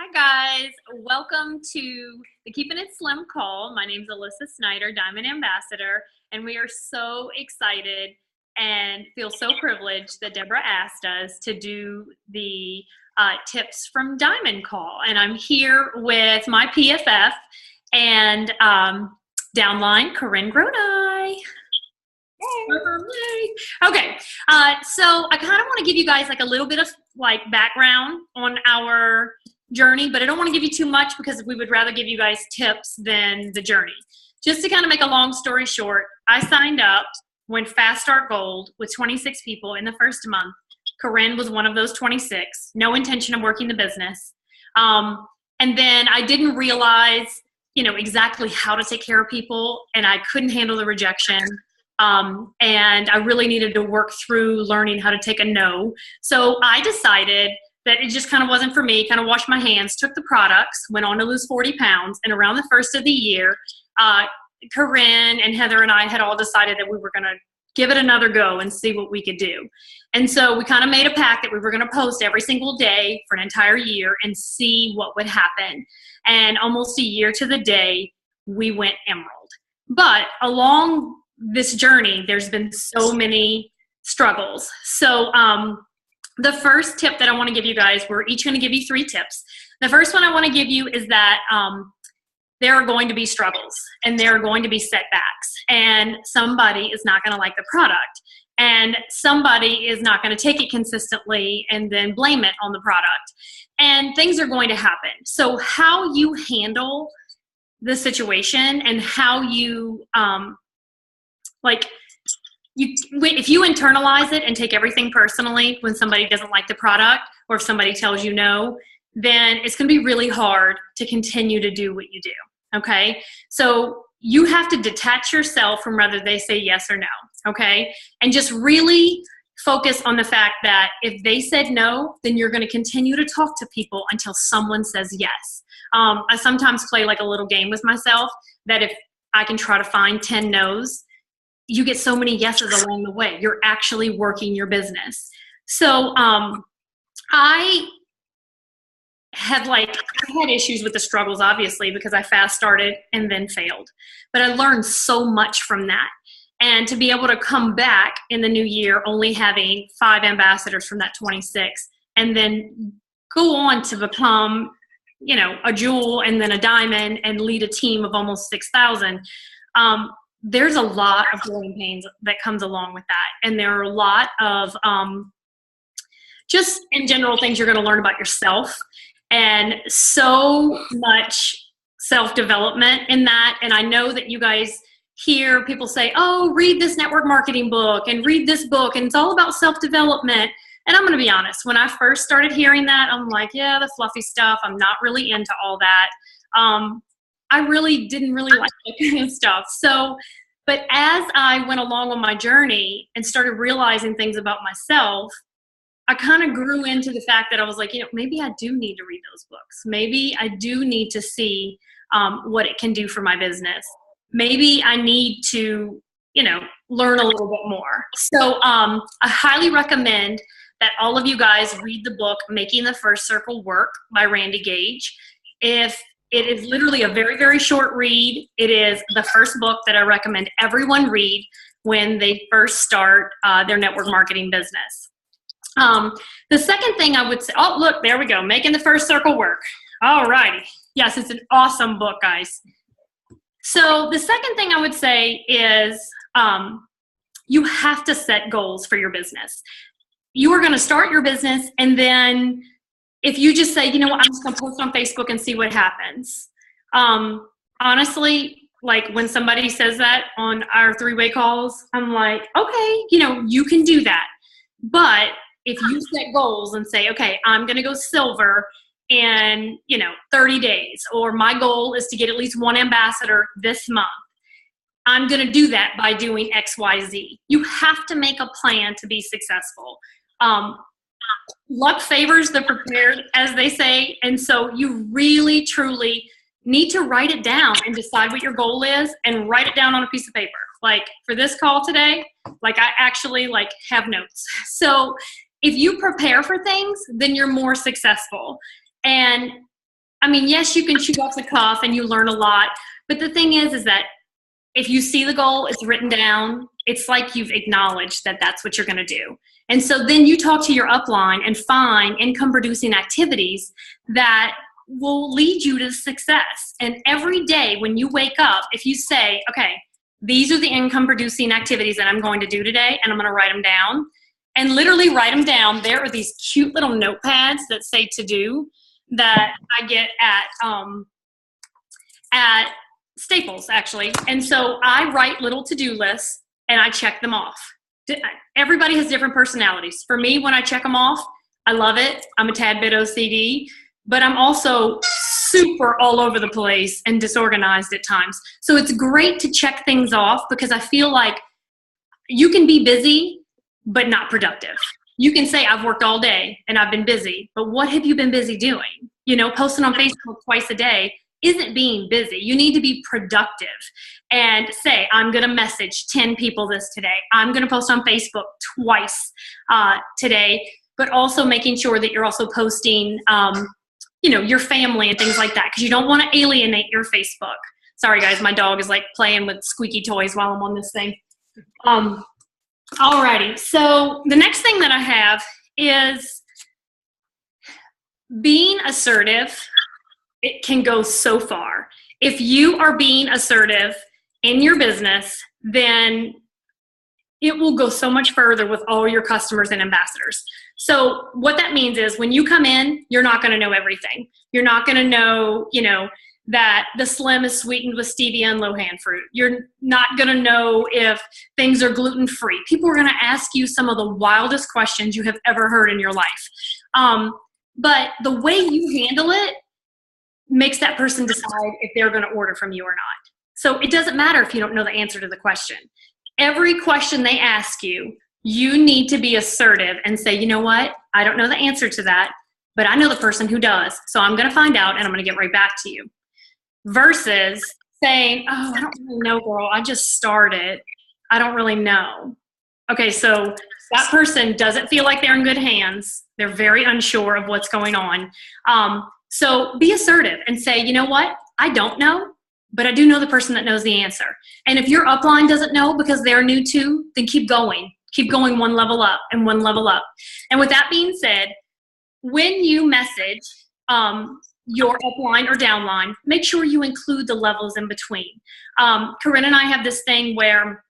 Hi guys, welcome to the Keeping It Slim call. My name is Allissa Snyder, Diamond Ambassador, and we are so excited and feel so privileged that Debra asked us to do the tips from Diamond call. And I'm here with my PFF and downline, Corinne Grodi. Okay, so I kind of want to give you guys like a little bit of like background on our journey, but I don't want to give you too much because we would rather give you guys tips than the journey. Just to kind of make a long story short, I signed up, went Fast Start Gold with 26 people in the first month. Corinne was one of those 26, no intention of working the business. And then I didn't realize, exactly how to take care of people, and I couldn't handle the rejection. And I really needed to work through learning how to take a no. So I decided that it just kind of wasn't for me, kind of washed my hands, took the products, went on to lose 40 pounds. And around the first of the year, Corinne and Heather and I had all decided that we were going to give it another go and see what we could do. And so we kind of made a pact that we were going to post every single day for an entire year and see what would happen. And almost a year to the day, we went emerald. But along this journey, there's been so many struggles. So the first tip that I want to give you guys, we're each going to give you 3 tips. The first one I want to give you is that there are going to be struggles and there are going to be setbacks, and somebody is not going to like the product, and somebody is not going to take it consistently and then blame it on the product, and things are going to happen. So how you handle the situation and how you if you internalize it and take everything personally when somebody doesn't like the product or if somebody tells you no, then it's going to be really hard to continue to do what you do. Okay. So you have to detach yourself from whether they say yes or no. Okay. And just really focus on the fact that if they said no, then you're going to continue to talk to people until someone says yes. I sometimes play like a little game with myself that if I can try to find 10 no's, you get so many yeses along the way. You're actually working your business. So I had issues with the struggles, obviously, because I fast started and then failed. But I learned so much from that. And to be able to come back in the new year, only having 5 ambassadors from that 26, and then go on to become, a jewel and then a diamond and lead a team of almost 6,000. There's a lot of growing pains that comes along with that. And there are a lot of just in general things you're going to learn about yourself, and so much self-development in that. And I know that you guys hear people say, oh, read this network marketing book and read this book, and it's all about self-development. And I'm going to be honest, when I first started hearing that, I'm like, yeah, the fluffy stuff. I'm not really into all that. I really didn't like that kind of stuff. So, but as I went along on my journey and started realizing things about myself, I kind of grew into the fact that I was like, maybe I do need to read those books. Maybe I do need to see what it can do for my business. Maybe I need to, learn a little bit more. So I highly recommend that all of you guys read the book, Making the First Circle Work by Randy Gage. It is literally a very, very short read. It is the first book that I recommend everyone read when they first start their network marketing business. The second thing I would say, oh, look, there we go. Making the First Circle Work. All righty. Yes, it's an awesome book, guys. So the second thing I would say is you have to set goals for your business. You are going to start your business, and then if you just say, I'm just going to post on Facebook and see what happens. Honestly, like when somebody says that on our 3-way calls, I'm like, okay, you can do that. But if you set goals and say, okay, I'm going to go silver in, 30 days, or my goal is to get at least 1 ambassador this month, I'm going to do that by doing X, Y, Z. You have to make a plan to be successful. Luck favors the prepared, as they say. And so you really, truly need to write it down and decide what your goal is and write it down on a piece of paper. Like for this call today, I actually have notes. So if you prepare for things, then you're more successful. And I mean, yes, you can shoot off the cuff and you learn a lot, but the thing is that if you see the goal, it's written down, it's like you've acknowledged that that's what you're going to do. And so then you talk to your upline and find income producing activities that will lead you to success. And every day when you wake up, if you say, okay, these are the income producing activities that I'm going to do today, and I'm going to write them down, and literally write them down. There are these cute little notepads that say to do that I get at Staples, actually. And so I write little to-do lists and I check them off. Everybody has different personalities. For me, when I check them off, I love it. I'm a tad bit OCD, but I'm also super all over the place and disorganized at times. So it's great to check things off because I feel like you can be busy, but not productive. You can say, I've worked all day and I've been busy, but what have you been busy doing? You know, posting on Facebook twice a day isn't being busy. You need to be productive and say, I'm going to message 10 people this today. I'm going to post on Facebook twice today, but also making sure that you're also posting, you know, your family and things like that, because you don't want to alienate your Facebook. Sorry guys, my dog is like playing with squeaky toys while I'm on this thing. Alrighty, so the next thing that I have is being assertive. It can go so far. If you are being assertive in your business, then it will go so much further with all your customers and ambassadors. So what that means is when you come in, you're not going to know everything. You're not going to know, you know, that the Slim is sweetened with stevia and low-hanging fruit. You're not going to know if things are gluten-free. People are going to ask you some of the wildest questions you have ever heard in your life. But the way you handle it makes that person decide if they're going to order from you or not. So it doesn't matter if you don't know the answer to the question. Every question they ask you, you need to be assertive and say, you know what? I don't know the answer to that, but I know the person who does. So I'm going to find out and I'm going to get right back to you. Versus saying, oh, I don't really know, girl. I just started. I don't really know. Okay, so that person doesn't feel like they're in good hands. They're very unsure of what's going on. So be assertive and say, you know what? I don't know, but I do know the person that knows the answer. And if your upline doesn't know because they're new too, then keep going. Keep going one level up and one level up. And with that being said, when you message your upline or downline, make sure you include the levels in between. Corinne and I have this thing where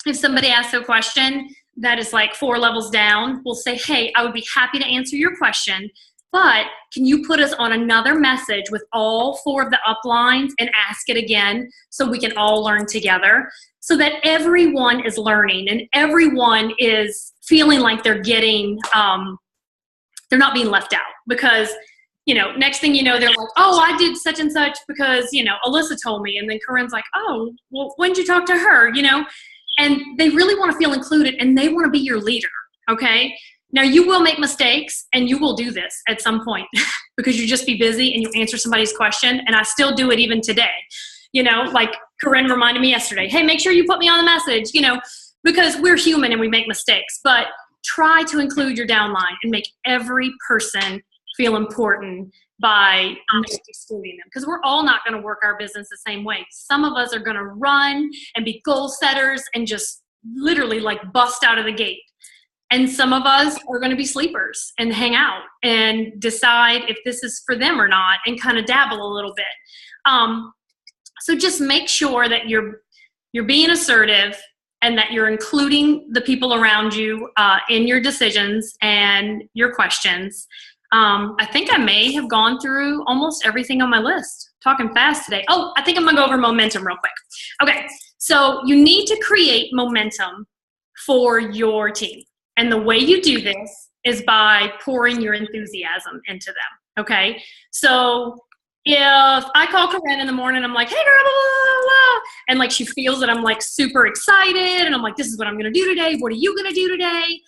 if somebody asks a question that is like 4 levels down, we'll say, hey, I would be happy to answer your question, but can you put us on another message with all 4 of the uplines and ask it again so we can all learn together, so that everyone is learning and everyone is feeling like they're getting, they're not being left out. Because, you know, next thing you know, they're like, oh, I did such and such because, you know, Allissa told me. And then Corinne's like, oh, well, when did you talk to her? You know, and they really want to feel included and they want to be your leader. Okay. Now you will make mistakes and you will do this at some point because you just be busy and you answer somebody's question. And I still do it even today. You know, like Corinne reminded me yesterday, hey, make sure you put me on the message, you know, because we're human and we make mistakes, but try to include your downline and make every person feel important by not excluding them, because we're all not going to work our business the same way. Some of us are going to run and be goal setters and just literally like bust out of the gate. And some of us are going to be sleepers and hang out and decide if this is for them or not and kind of dabble a little bit. So just make sure that you're being assertive and that you're including the people around you in your decisions and your questions. I think I may have gone through almost everything on my list. Talking fast today. Oh, I think I'm going to go over momentum real quick. Okay, so you need to create momentum for your team. And the way you do this is by pouring your enthusiasm into them, okay? So if I call Corinne in the morning, I'm like, hey girl, blah, blah, blah, and like she feels that I'm like super excited and I'm like, this is what I'm going to do today. What are you going to do today?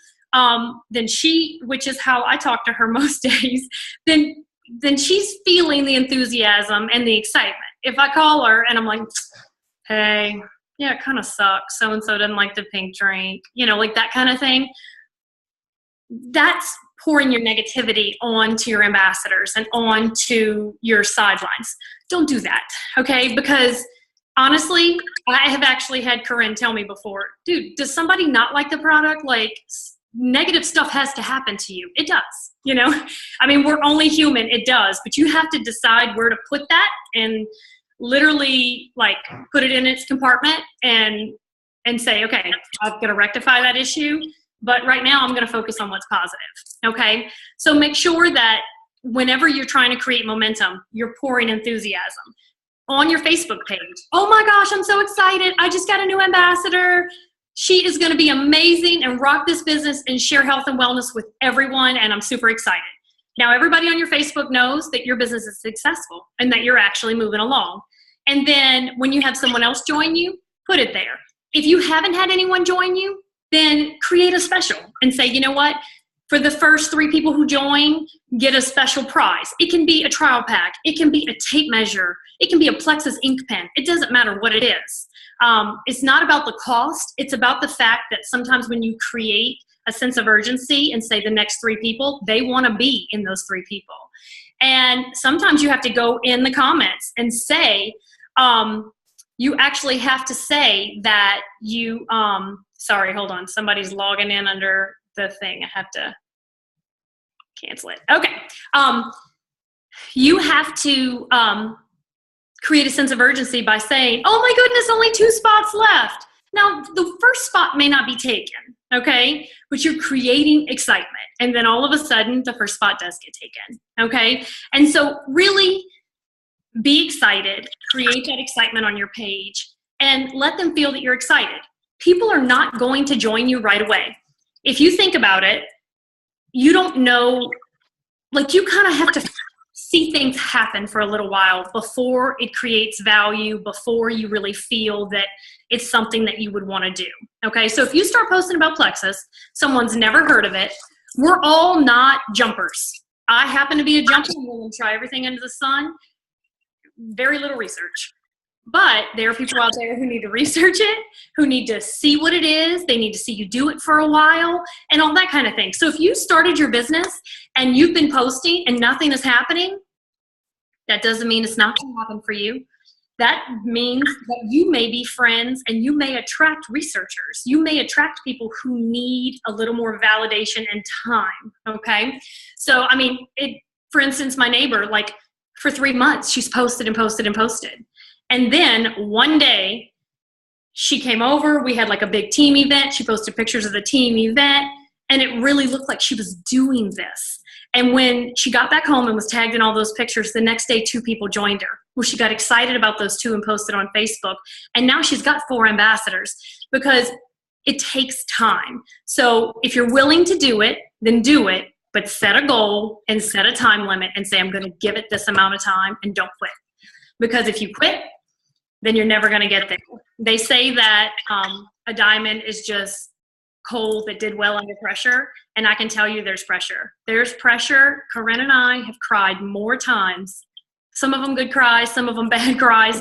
Then she, which is how I talk to her most days, then she's feeling the enthusiasm and the excitement. If I call her and I'm like, hey, yeah, it kind of sucks. So-and-so didn't like the pink drink, you know, like that kind of thing. That's pouring your negativity onto your ambassadors and onto your sidelines. Don't do that, okay? Because honestly, I have actually had Corinne tell me before, dude, does somebody not like the product? Like, negative stuff has to happen to you. It does, you know? I mean, we're only human, it does, but you have to decide where to put that and literally like put it in its compartment and say, okay, I'm going to rectify that issue. But right now I'm going to focus on what's positive. Okay. So make sure that whenever you're trying to create momentum, you're pouring enthusiasm on your Facebook page. Oh my gosh, I'm so excited. I just got a new ambassador. She is going to be amazing and rock this business and share health and wellness with everyone. And I'm super excited. Now, everybody on your Facebook knows that your business is successful and that you're actually moving along. And then when you have someone else join you, put it there. If you haven't had anyone join you, then create a special and say, you know what? For the first 3 people who join, get a special prize. It can be a trial pack. It can be a tape measure. It can be a Plexus ink pen. It doesn't matter what it is. It's not about the cost. It's about the fact that sometimes when you create a sense of urgency and say the next 3 people, they want to be in those 3 people. And sometimes you have to go in the comments and say, you actually have to say that you, sorry, hold on. Somebody's logging in under the thing. I have to cancel it. Okay. You have to create a sense of urgency by saying, oh my goodness, only 2 spots left. Now, the first spot may not be taken, okay? But you're creating excitement. And then all of a sudden, the first spot does get taken, okay? And so really be excited, create that excitement on your page, and let them feel that you're excited. People are not going to join you right away. If you think about it, you don't know, like you kind of have to see things happen for a little while before it creates value, before you really feel that it's something that you would want to do. Okay, so if you start posting about Plexus, someone's never heard of it, we're all not jumpers. I happen to be a jumper. I'm going to try everything under the sun. Very little research. But there are people out there who need to research it, who need to see what it is. They need to see you do it for a while and all that kind of thing. So if you started your business and you've been posting and nothing is happening, that doesn't mean it's not going to happen for you. That means that you may be friends and you may attract researchers. You may attract people who need a little more validation and time, okay? So, I mean, for instance, my neighbor, like for 3 months, she's posted and posted and posted. And then one day she came over, we had like a big team event. She posted pictures of the team event and it really looked like she was doing this. And when she got back home and was tagged in all those pictures, the next day 2 people joined her. Well, she got excited about those 2 and posted on Facebook. And now she's got 4 ambassadors because it takes time. So if you're willing to do it, then do it, but set a goal and set a time limit and say, I'm going to give it this amount of time and don't quit. Because if you quit, then you're never going to get there. They say that a diamond is just coal that did well under pressure, and I can tell you there's pressure. There's pressure. Corinne and I have cried more times. Some of them good cries, some of them bad cries.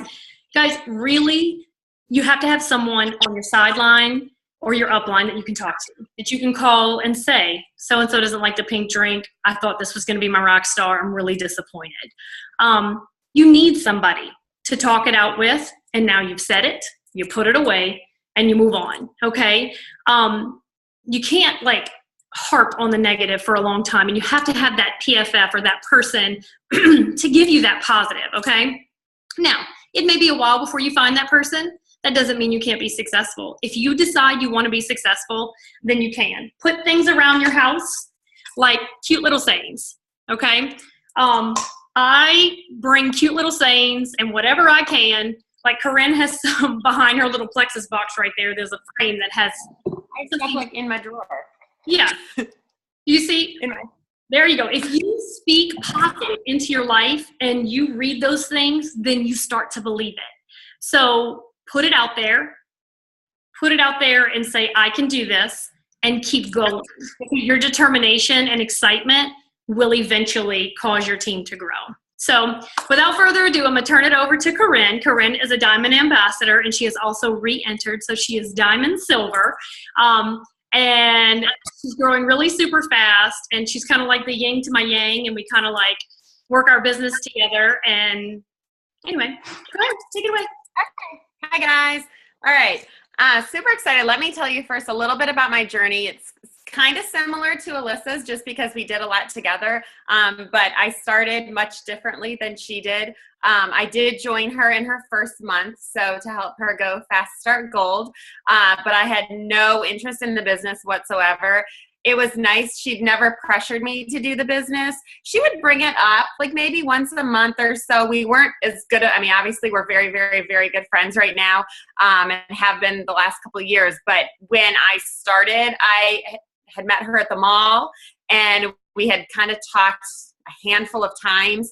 Guys, really, you have to have someone on your sideline or your upline that you can talk to, that you can call and say, so-and-so doesn't like the pink drink. I thought this was going to be my rock star. I'm really disappointed. You need somebody to talk it out with, and now you've said it, you put it away, and you move on, okay? You can't like harp on the negative for a long time, and you have to have that PFF or that person to give you that positive, okay? Now, it may be a while before you find that person. That doesn't mean you can't be successful. If you decide you want to be successful, then you can. Put things around your house like cute little sayings, okay? I bring cute little sayings and whatever I can. Like Corinne has some behind her little Plexus box right there. There's a frame that has. I stuff like in my drawer. Yeah. You see? There you go. If you speak positive into your life and you read those things, then you start to believe it. So put it out there. Put it out there and say, I can do this, and keep going. Your determination and excitement will eventually cause your team to grow. So without further ado, I'm going to turn it over to Corinne. Corinne is a Diamond Ambassador, and she has also re-entered, so she is Diamond Silver. and she's growing really super fast, and she's kind of like the yin to my yang, and we kind of like work our business together. And anyway, go ahead, take it away. Okay. Hi guys. All right. Super excited. Let me tell you first a little bit about my journey. It's kind of similar to Alyssa's just because we did a lot together, but I started much differently than she did. I did join her in her first month, so to help her go Fast Start Gold, but I had no interest in the business whatsoever. It was nice. She'd never pressured me to do the business. She would bring it up like maybe once a month or so. We weren't as good. I mean, obviously we're very, very, very good friends right now, and have been the last couple of years. But when I started, I had met her at the mall, and we had kind of talked a handful of times,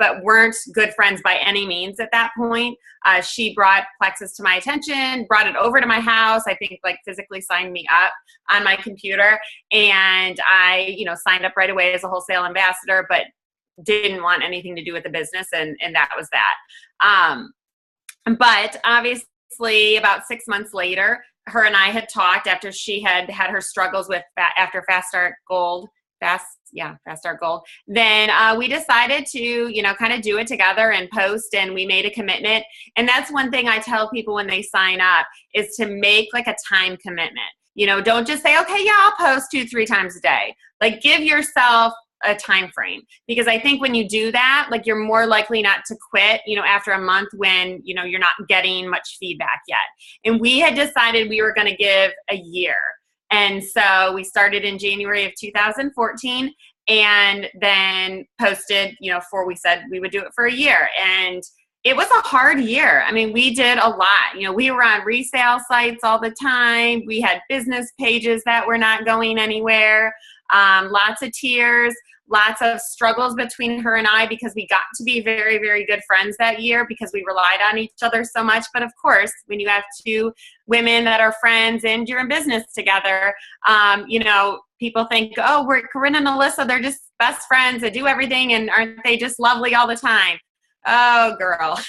but weren't good friends by any means at that point. She brought Plexus to my attention, brought it over to my house. I think like physically signed me up on my computer, and I, signed up right away as a wholesale ambassador, but didn't want anything to do with the business, and that was that. But obviously about 6 months later, her and I had talked after she had her struggles with after Fast Start Gold. Then we decided to, kind of do it together and post, and we made a commitment. And that's one thing I tell people when they sign up is to make like a time commitment. Don't just say, okay, yeah, I'll post 2-3 times a day. Like give yourself a time frame, because I think when you do that, like you're more likely not to quit, after a month when, you're not getting much feedback yet. And we had decided we were going to give a year. And so we started in January of 2014, and then posted, we said we would do it for a year. And it was a hard year. I mean, we did a lot. We were on resale sites all the time. We had business pages that were not going anywhere. Lots of tears, lots of struggles between her and I, because we got to be very, very good friends that year because we relied on each other so much. But of course, when you have two women that are friends and you're in business together, people think, oh, we're Corinne and Allissa, they're just best friends that do everything, and aren't they just lovely all the time? Oh, girl.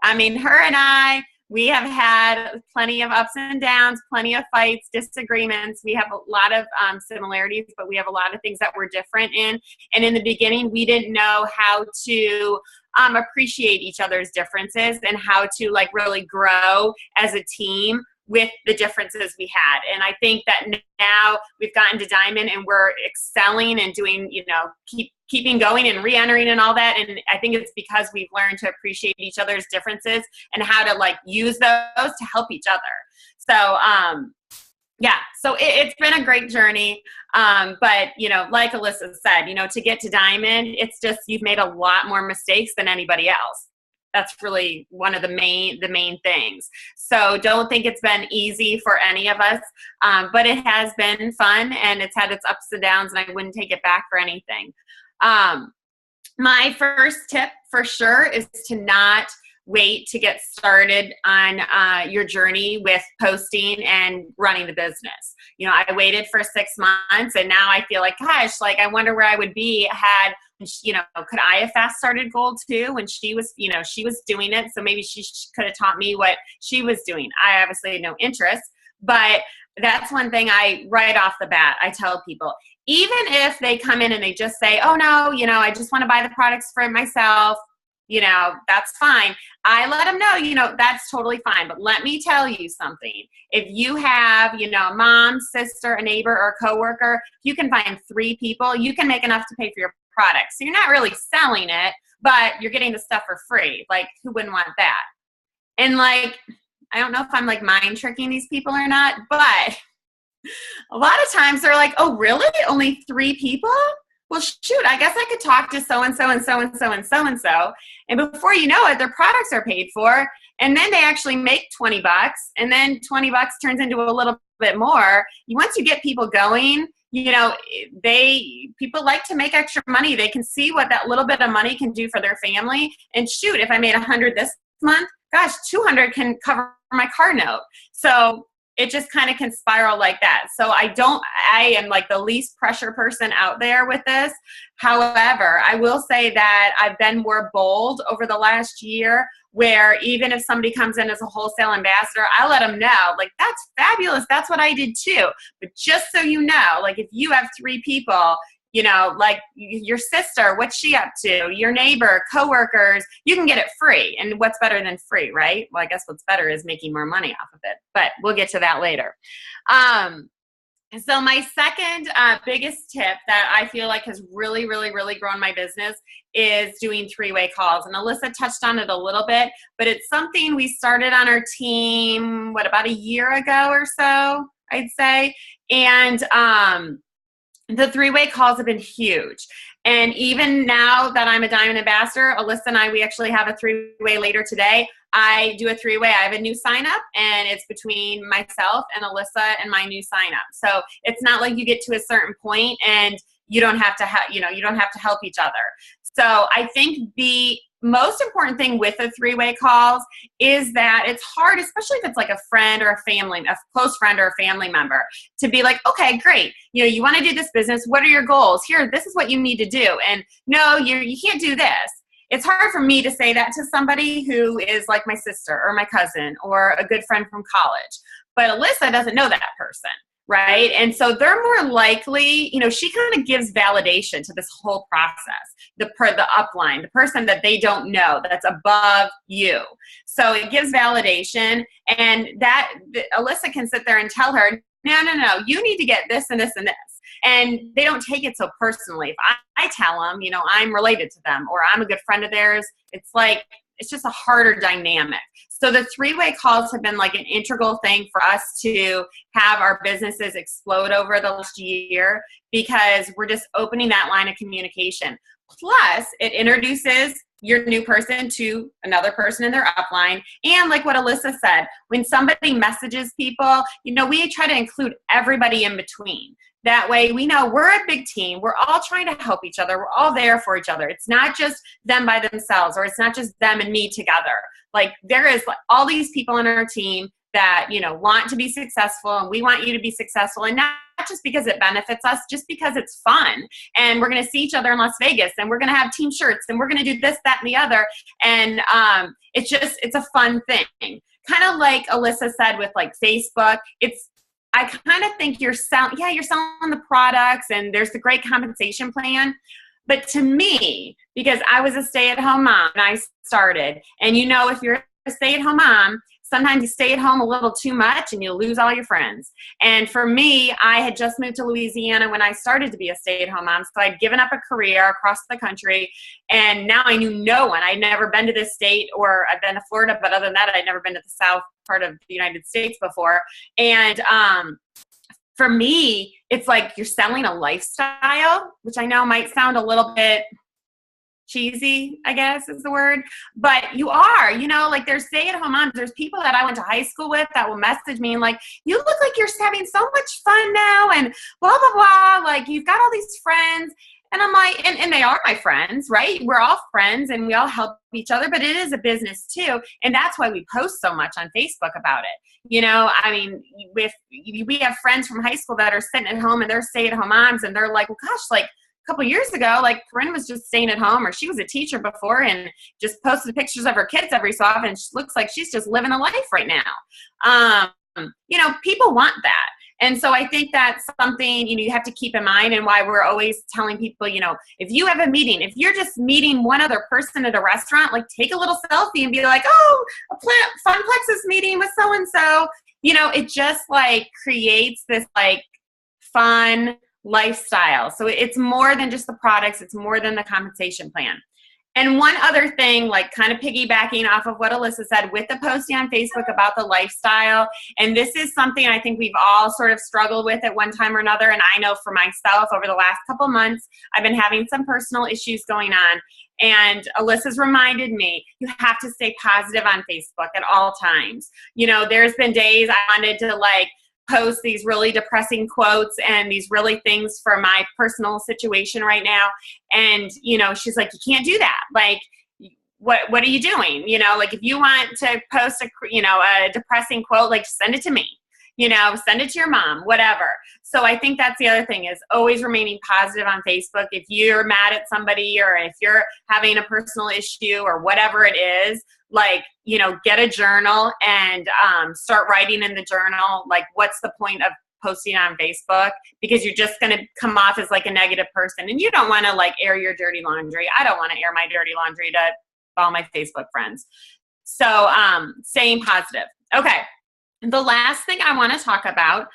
I mean, her and I, we have had plenty of ups and downs, plenty of fights, disagreements. We have a lot of similarities, but we have a lot of things that we're different in. And in the beginning, we didn't know how to appreciate each other's differences and how to like really grow as a team with the differences we had. And I think that now we've gotten to Diamond and we're excelling and doing, keeping going and re-entering and all that. And I think it's because we've learned to appreciate each other's differences and how to like use those to help each other. So, so it's been a great journey. But, like Allissa said, to get to Diamond, it's just, you've made a lot more mistakes than anybody else. That's really one of the main things. So don't think it's been easy for any of us, but it has been fun, and it's had its ups and downs, and I wouldn't take it back for anything. My first tip for sure is to not wait to get started on your journey with posting and running the business. I waited for 6 months, and now I feel like, gosh, like I wonder where I would be had, could I have fast started gold too when she was, she was doing it. So maybe she could have taught me what she was doing. I obviously had no interest, but that's one thing right off the bat, I tell people, even if they come in and they just say, oh no, I just want to buy the products for myself, that's fine. I let them know, that's totally fine. But let me tell you something. If you have, a mom, sister, a neighbor, or a coworker, you can find 3 people, you can make enough to pay for your product. So you're not really selling it, but you're getting the stuff for free. Like, who wouldn't want that? And like, I don't know if I'm like mind tricking these people or not, but a lot of times they're like, oh, really? Only 3 people? Well, shoot, I guess I could talk to so-and-so and so-and-so and so-and-so. And before you know it, their products are paid for. And then they actually make $20. And then $20 turns into a little bit more. Once you get people going, people like to make extra money. They can see what that little bit of money can do for their family. And shoot, if I made 100 this month, gosh, 200 can cover my car note. So it just kind of can spiral like that. So I am like the least pressure person out there with this. However, I will say that I've been more bold over the last year, where even if somebody comes in as a wholesale ambassador, I let them know, like, that's fabulous. That's what I did too. But just so you know, like, if you have 3 people, you know, like your sister, what's she up to? Your neighbor, coworkers, you can get it free. And what's better than free, right? Well, I guess what's better is making more money off of it, but we'll get to that later. So my second biggest tip that I feel like has really, really, really grown my business is doing 3-way calls. And Allissa touched on it a little bit, but it's something we started on our team, about a year ago or so, I'd say. And the 3-way calls have been huge. And even now that I'm a Diamond Ambassador, Allissa and I, we actually have a 3-way later today. I do a 3-way. I have a new sign up, and it's between myself and Allissa and my new sign up. So it's not like you get to a certain point and you don't have to you don't have to help each other. So I think the most important thing with the 3-way calls is that it's hard, especially if it's like a friend or a close friend or a family member, to be like, okay, great. You know, you want to do this business. What are your goals? Here, this is what you need to do. And no, you can't do this. It's hard for me to say that to somebody who is like my sister or my cousin or a good friend from college. But Allissa doesn't know that person, right? And so they're more likely, you know, she kind of gives validation to this whole process. The upline, the person that they don't know, that's above you. So it gives validation, and that Allissa can sit there and tell her, no, you need to get this and this and this. And they don't take it so personally. If I tell them, you know, I'm related to them or I'm a good friend of theirs, it's just a harder dynamic. So the 3-way calls have been like an integral thing for us to have our businesses explode over the last year, because we're just opening that line of communication. Plus, it introduces your new person to another person in their upline. And like what Allissa said, when somebody messages people, you know, we try to include everybody in between. That way we know we're a big team. We're all trying to help each other. We're all there for each other. It's not just them by themselves, or it's not just them and me together. Like, there is like all these people on our team that, you know, want to be successful, and we want you to be successful, and not just because it benefits us, just because it's fun. And we're going to see each other in Las Vegas, and we're going to have team shirts, and we're going to do this, that, and the other. And it's a fun thing. Kind of like Allissa said with like Facebook, I kind of think you're selling the products, and there's the great compensation plan. But to me, because I was a stay-at-home mom and I started, and you know, if you're a stay-at-home mom, sometimes you stay at home a little too much and you lose all your friends. And for me, I had just moved to Louisiana when I started to be a stay-at-home mom. So I'd given up a career across the country, and now I knew no one. I'd never been to this state, or I've been to Florida, but other than that, I'd never been to the south part of the United States before. And for me, it's like you're selling a lifestyle, which I know might sound a little bit cheesy, I guess is the word, but you are, you know, like there's stay-at-home moms. There's people that I went to high school with that will message me and like, you look like you're having so much fun now and blah, blah, blah. Like, you've got all these friends. And I'm like, and they are my friends, right? We're all friends and we all help each other, but it is a business too. And that's why we post so much on Facebook about it. You know, I mean, we have friends from high school that are sitting at home and they're stay-at-home moms, and they're like, well, gosh, like, couple years ago, like Corinne was just staying at home, or she was a teacher before and just posted pictures of her kids every so often. She looks like she's just living a life right now. You know, people want that. And so I think that's something, you know, you have to keep in mind, and why we're always telling people, you know, if you have a meeting, if you're just meeting one other person at a restaurant, like take a little selfie and be like, oh, a fun Plexus meeting with so-and-so. You know, it just like creates this like fun lifestyle. So it's more than just the products. It's more than the compensation plan. And one other thing, like kind of piggybacking off of what Allissa said with the posting on Facebook about the lifestyle, and this is something I think we've all sort of struggled with at one time or another. And I know for myself, over the last couple months, I've been having some personal issues going on. And Alyssa's reminded me, you have to stay positive on Facebook at all times. You know, there's been days I wanted to like post these really depressing quotes and these really things for my personal situation right now. And, you know, she's like, you can't do that. Like, what are you doing? You know, like if you want to post a depressing quote, like send it to me. send it to your mom, whatever. So I think that's the other thing, is always remaining positive on Facebook. If you're mad at somebody, or if you're having a personal issue or whatever it is, like, get a journal and start writing in the journal, like, what's the point of posting on Facebook? Because you're just going to come off as like a negative person, and you don't want to like air your dirty laundry. I don't want to air my dirty laundry to all my Facebook friends. So staying positive. Okay. The last thing I want to talk about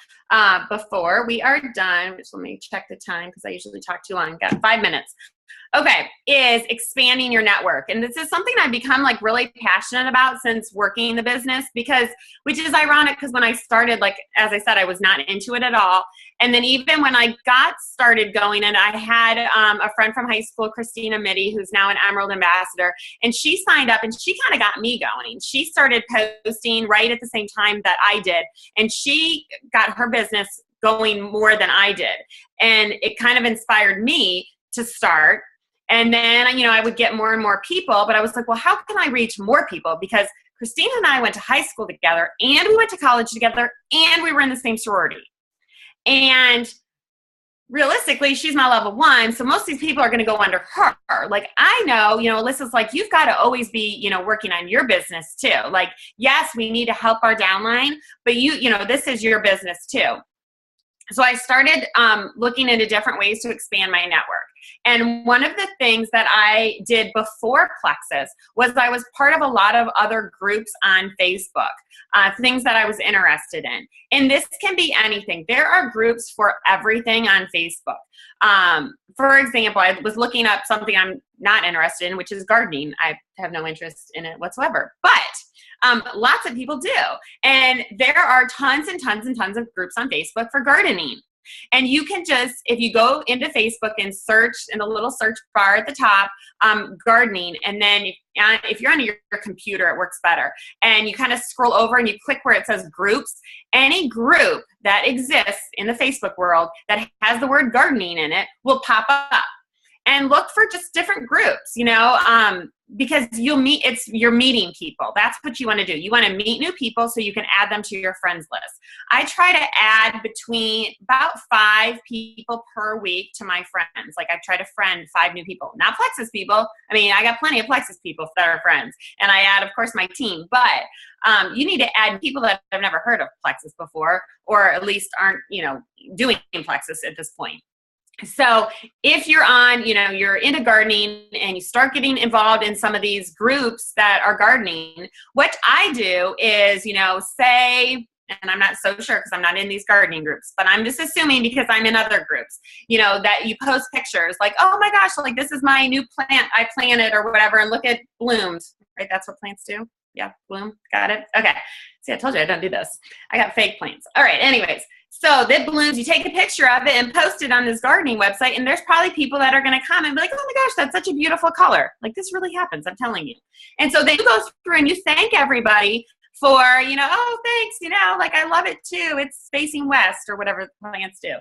before we are done, just let me check the time because I usually talk too long. Got 5 minutes. Okay, is expanding your network. And this is something I've become like really passionate about since working in the business, which is ironic because when I started, like, as I said, I was not into it at all. And then even when I got started going, and I had a friend from high school, Christina Mitty, who's now an Emerald Ambassador, and she signed up and she kind of got me going. She started posting right at the same time that I did. And she got her business going more than I did. And it kind of inspired me to start. And then, I would get more and more people, but I was like, well, how can I reach more people? Because Christina and I went to high school together, and we went to college together, and we were in the same sorority. And realistically, she's my level 1. So most of these people are going to go under her. Like, I know, Alyssa's like, you've got to always be, working on your business too. Like, yes, we need to help our downline, but this is your business too. So I started looking into different ways to expand my network. And one of the things that I did before Plexus was I was part of a lot of other groups on Facebook, things that I was interested in. And this can be anything. There are groups for everything on Facebook. For example, I was looking up something I'm not interested in, which is gardening. I have no interest in it whatsoever. But lots of people do. And there are tons and tons and tons of groups on Facebook for gardening. And you can just, if you go into Facebook and search in the little search bar at the top, gardening, and then if you're on your computer, it works better. And you kind of scroll over and you click where it says groups. Any group that exists in the Facebook world that has the word gardening in it will pop up. And look for just different groups, because you're meeting people. That's what you want to do. You want to meet new people so you can add them to your friends list. I try to add between about 5 people per week to my friends. Like, I try to friend 5 new people, not Plexus people. I mean, I got plenty of Plexus people that are friends, and I add, of course, my team. But you need to add people that have never heard of Plexus before, or at least aren't, doing Plexus at this point. So if you're on, you're into gardening and you start getting involved in some of these groups that are gardening, what I do is, say, and I'm not so sure because I'm not in these gardening groups, but I'm just assuming because I'm in other groups, that you post pictures like, oh my gosh, like, this is my new plant I planted or whatever, and look, it bloomed, right? That's what plants do. Yeah, bloom. Got it. Okay. See, I told you I don't do this. I got fake plants. All right. Anyways. So that blooms, you take a picture of it and post it on this gardening website, and there's probably people that are going to comment and be like, oh my gosh, that's such a beautiful color. Like, this really happens, I'm telling you. And so then you go through and you thank everybody for, oh, thanks, like, I love it too. It's facing west, or whatever plants do.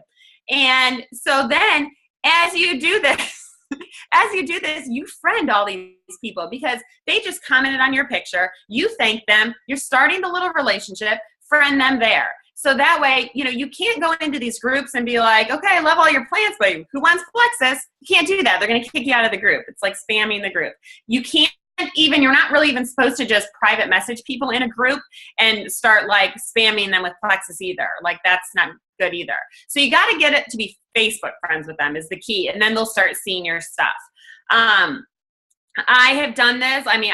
And so then as you do this, you friend all these people because they just commented on your picture. You thank them. You're starting the little relationship. Friend them there. So that way, you can't go into these groups and be like, okay, I love all your plants, but who wants Plexus? You can't do that. They're going to kick you out of the group. It's like spamming the group. You can't you're not really even supposed to just private message people in a group and start like spamming them with Plexus either. Like, that's not good either. So you got to get it to be Facebook friends with them is the key. And then they'll start seeing your stuff. I have done this. I mean,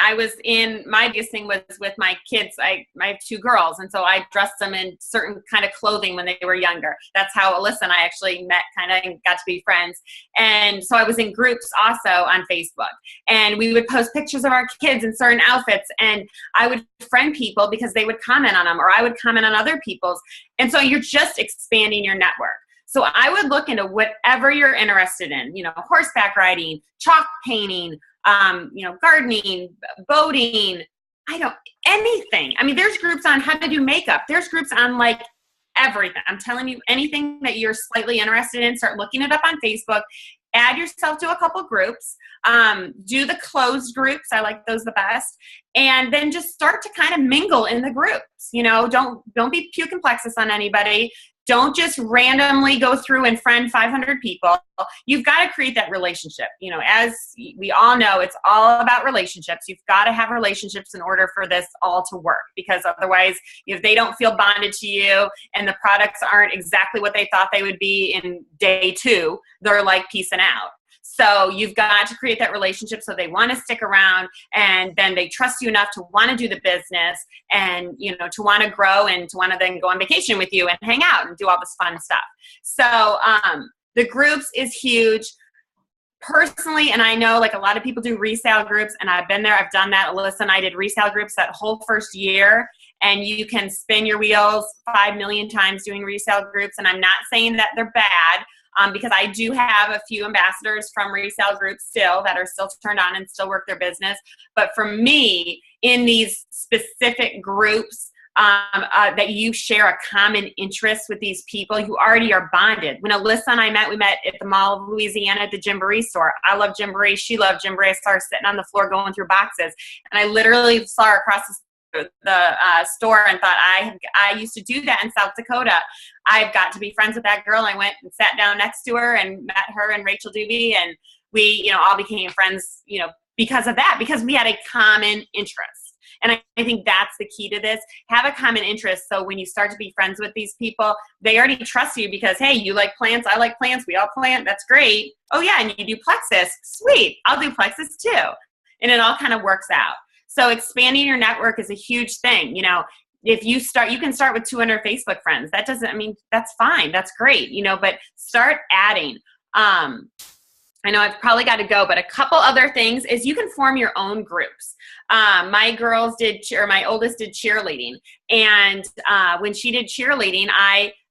my biggest thing was with my kids. I have 2 girls, and so I dressed them in certain kind of clothing when they were younger. That's how Allissa and I actually met, kind of, and got to be friends. And so I was in groups also on Facebook, and we would post pictures of our kids in certain outfits, and I would friend people because they would comment on them, or I would comment on other people's. And so you're just expanding your network. So I would look into whatever you're interested in, horseback riding, chalk painting, gardening, boating, anything. I mean, there's groups on how to do makeup. There's groups on like everything. I'm telling you, anything that you're slightly interested in, start looking it up on Facebook. add yourself to a couple groups, do the closed groups. I like those the best. And then just start to kind of mingle in the groups. You know, don't be puke and plexus on anybody. Don't just randomly go through and friend 500 people. You've got to create that relationship. You know, as we all know, it's all about relationships. You've got to have relationships in order for this all to work, because otherwise, if they don't feel bonded to you and the products aren't exactly what they thought they would be in day 2, they're like peacing out. So you've got to create that relationship so they want to stick around, and then they trust you enough to want to do the business and, you know, to want to grow and to want to then go on vacation with you and hang out and do all this fun stuff. So the groups is huge. Personally, and I know like a lot of people do resale groups, and I've been there, I've done that. Allissa and I did resale groups that whole first year, and you can spin your wheels 5 million times doing resale groups. And I'm not saying that they're bad. Because I do have a few ambassadors from resale groups still that are still turned on and still work their business. But for me, in these specific groups that you share a common interest with these people, you already are bonded. When Allissa and I met, we met at the Mall of Louisiana at the Gymboree store. I love Gymboree. She loved Gymboree. I saw her sitting on the floor going through boxes. And I literally saw her across the store and thought, I used to do that in South Dakota. I've got to be friends with that girl. I went and sat down next to her and met her and Rachel Doobie, and we, you know, all became friends, you know, because of that, because we had a common interest. And I think that's the key to this. Have a common interest. So when you start to be friends with these people, they already trust you because, hey, you like plants, I like plants, we all plant, that's great. Oh yeah, and you do plexus, sweet, I'll do plexus too. And it all kind of works out. So expanding your network is a huge thing. You know, if you start, you can start with 200 Facebook friends. That doesn't, I mean, that's fine. That's great, you know, but start adding. I know I've probably got to go, but a couple other things is you can form your own groups. My girls did, or my oldest did cheerleading. And when she did cheerleading,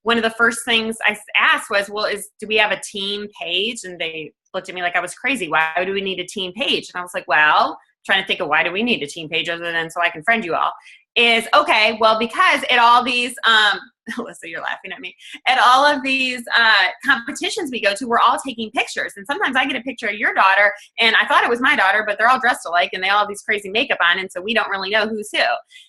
one of the first things I asked was, well, do we have a team page? And they looked at me like I was crazy. Why do we need a team page? And I was like, well, trying to think of why do we need a team page other than so I can friend you all, is okay, well, because at all these, Alyssa, you're laughing at me, at all of these competitions we go to, we're all taking pictures. And sometimes I get a picture of your daughter, and I thought it was my daughter, but they're all dressed alike, and they all have these crazy makeup on, and so we don't really know who's who.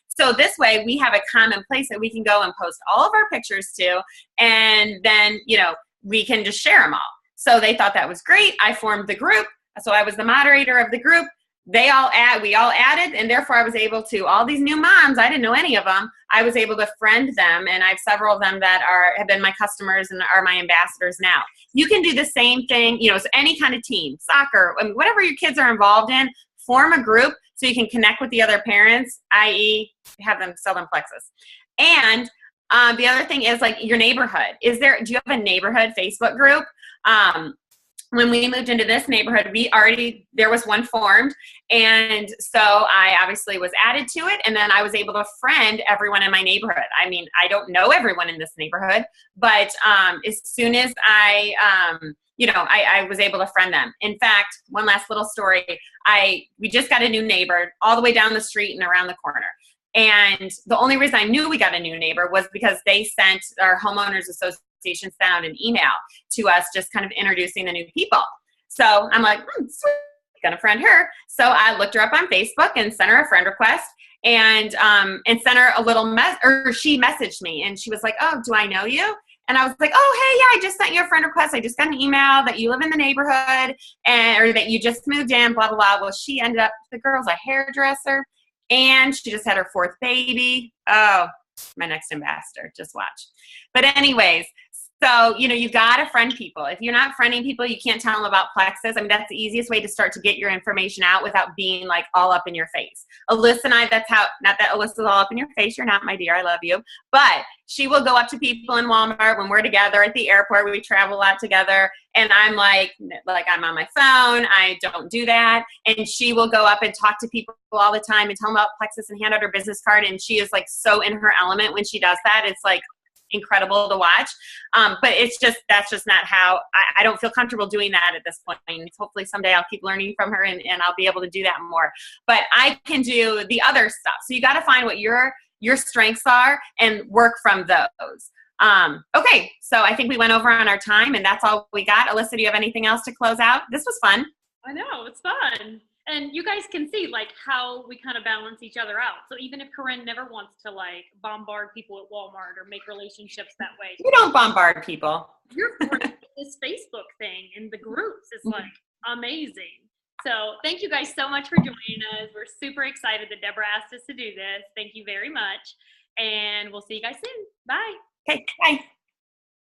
So this way, we have a common place that we can go and post all of our pictures to, and then, you know, we can just share them all. So they thought that was great. I formed the group, so I was the moderator of the group. We all added, and therefore I was able to, all these new moms, I didn't know any of them, I was able to friend them, and I have several of them that have been my customers and are my ambassadors now. You can do the same thing, you know, so any kind of team, soccer, I mean, whatever your kids are involved in, form a group so you can connect with the other parents, i.e. have them sell them plexus. And the other thing is like your neighborhood. Do you have a neighborhood Facebook group? When we moved into this neighborhood, there was one formed. And so I obviously was added to it. And then I was able to friend everyone in my neighborhood. I mean, I don't know everyone in this neighborhood, but as soon as I was able to friend them. In fact, one last little story. We just got a new neighbor all the way down the street and around the corner. And the only reason I knew we got a new neighbor was because they sent our homeowners association sent out an email to us just kind of introducing the new people. So I'm like, sweet, gonna friend her. So I looked her up on Facebook and sent her a friend request and sent her a little she messaged me and she was like, oh, do I know you? And I was like, oh, hey, yeah, I just sent you a friend request. I just got an email that you live in the neighborhood or that you just moved in, blah, blah, blah. Well, the girl's a hairdresser and she just had her 4th baby. Oh, my next ambassador, just watch. But anyways, so, you know, you got to friend people. If you're not friending people, you can't tell them about plexus. I mean, that's the easiest way to start to get your information out without being like all up in your face. Allissa and I, not that Alyssa's all up in your face. You're not, my dear. I love you. But she will go up to people in Walmart when we're together at the airport. We travel a lot together. And I'm like I'm on my phone. I don't do that. And she will go up and talk to people all the time and tell them about plexus and hand out her business card. And she is like so in her element when she does that. It's like incredible to watch. But that's just not how, I don't feel comfortable doing that at this point. Hopefully someday I'll keep learning from her and I'll be able to do that more. But I can do the other stuff. So you got to find what your strengths are and work from those. Okay, so I think we went over on our time, and that's all we got. Allissa, do you have anything else to close out? This was fun. I know, it's fun. And you guys can see like how we kind of balance each other out. So even if Corinne never wants to like bombard people at Walmart or make relationships that way. You don't bombard people. You're this Facebook thing and the groups is like amazing. So thank you guys so much for joining us. We're super excited that Debra asked us to do this. Thank you very much. And we'll see you guys soon. Bye. Okay, bye.